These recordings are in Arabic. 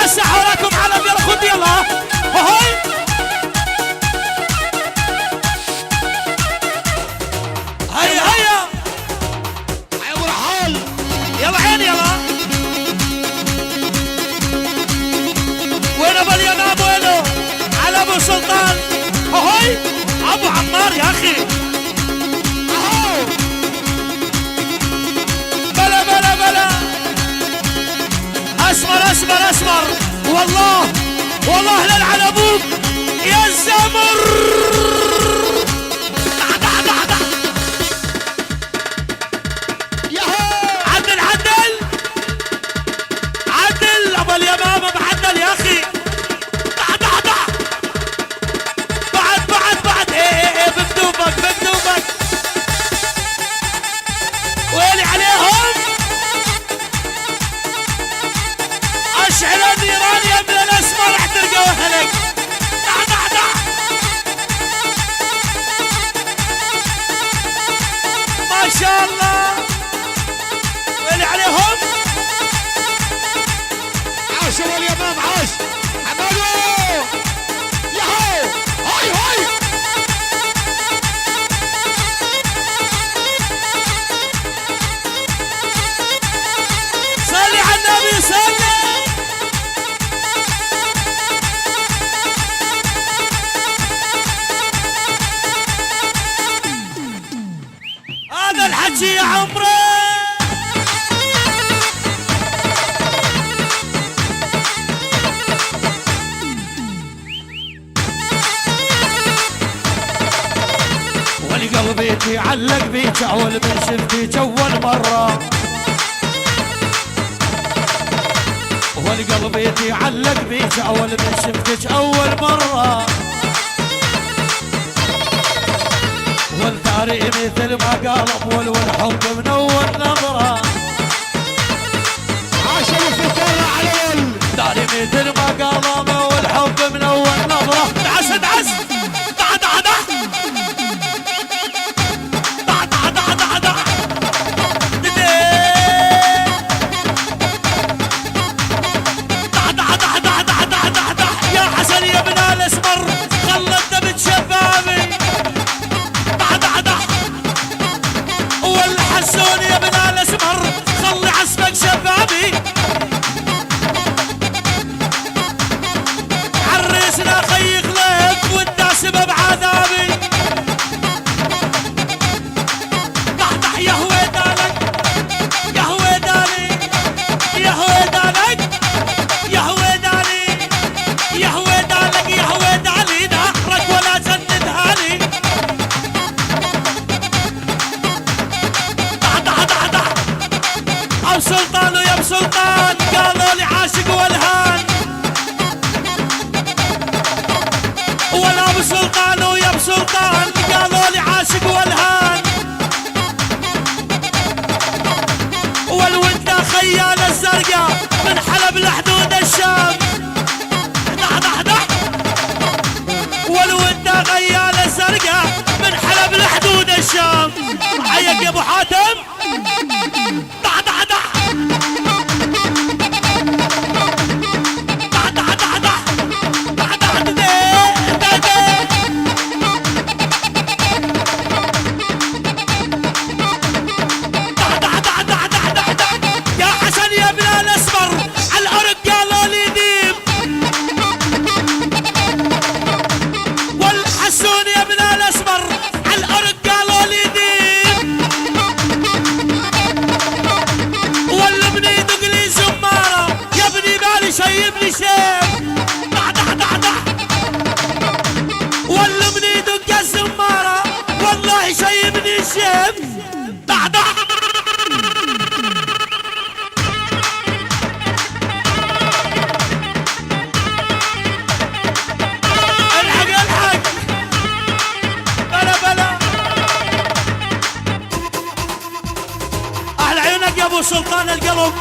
وسع حولكم علم يلا خد يلا هاي هيا هيا يا ابو رحال يلا عيني يلا وين ابو اليمام وينه على ابو سلطان هاي ابو عمار يا اخي اهو بلا بلا بلا اسمر اسمر اسمر والله والله للعن ابوك يا الزمر عدل عدل عدل ابو اليمامه معدل يا اخي بعد بعد بعد ايه بكتوبك بكتوبك ويلي عليهم اشعل النيران يا ابن الاسمر احترقوا اهلك ما شاء الله ويلي عليهم عاش ابو اليمام عاش حمادو ياهو هاي هاي صلي على النبي صلي هذا الحكي يا عمري والقلب يتعلق بيك اول من شفتك اول مره والقلب يتعلق بيك اول من شفتك اول مره والثاري مثل ما قال اول والحب من اول نظره عاش ابو سلطان علول ثاري مثل ما قال اول الحب من اول نظره دعس دعس دع دع دع دع دع دع دع دع دع دع دع دع دع دع دع يا حسن يا ابن الاسمر خلت دبت شبابي والحسون يا ابن الاسمر خلي عسبك شبابي عريسنا خي غليب والناس بعذابي ضحضح يا هويدالك يا هويدالي يا هويدالك يا هويدالي يا هويدالك يا هويدالي ظهرك ولا سندها لي ابو سلطان ويا ابو سلطان قالوا لي عاشق والهان ولا ابو سلطان ويا ابو سلطان قالوا لي عاشق والهان والودة خيال الزرقاء من حلب لحدود الشام دح دح دح والودة خيال الزرقاء من حلب لحدود الشام حيك يا ابو حاتم دح دح دح يا حسن يا ابن الاسمر على الارض قالوا لي ديب والحسون يا ابن الاسمر على الارض قالوا لي ديب والابني يدق لي زماره يا ابني بالي شيبني شيب دح دح دح دح والابني يدق الزماره والله شيبني شيب دح دح الحق الحق بلا بلا احلى عيونك يا ابو سلطان القلب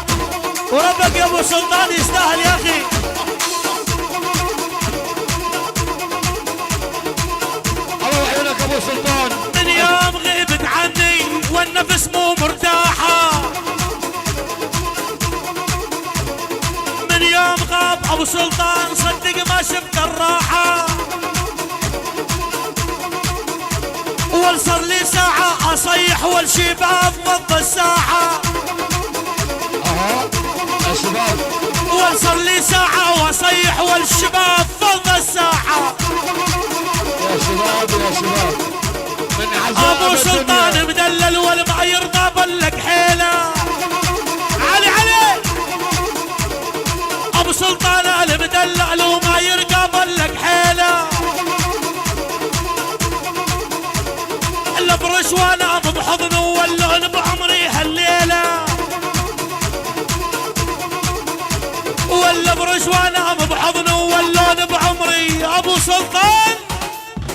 وربك يا ابو سلطان يستاهل يا اخي الله عيونك ابو سلطان من يوم غيبت عني والنفس مو مرتاحه من يوم غاب ابو سلطان صدق ما شفت الراحة، والصار لي ساعة اصيح والشباب ضد الساحة. يا شباب والصار لي ساعة واصيح والشباب ضد الساحة. يا شباب يا شباب من عجائب ابو سلطان الدنيا. مدلل والما يرضى بلك حيله. علي علي ابو سلطان المدلل وما يرقى بلك حيله. الابرش وانا بحضنه واللون بعمري هالليله. والابرش وانا بحضنه واللون بعمري. ابو سلطان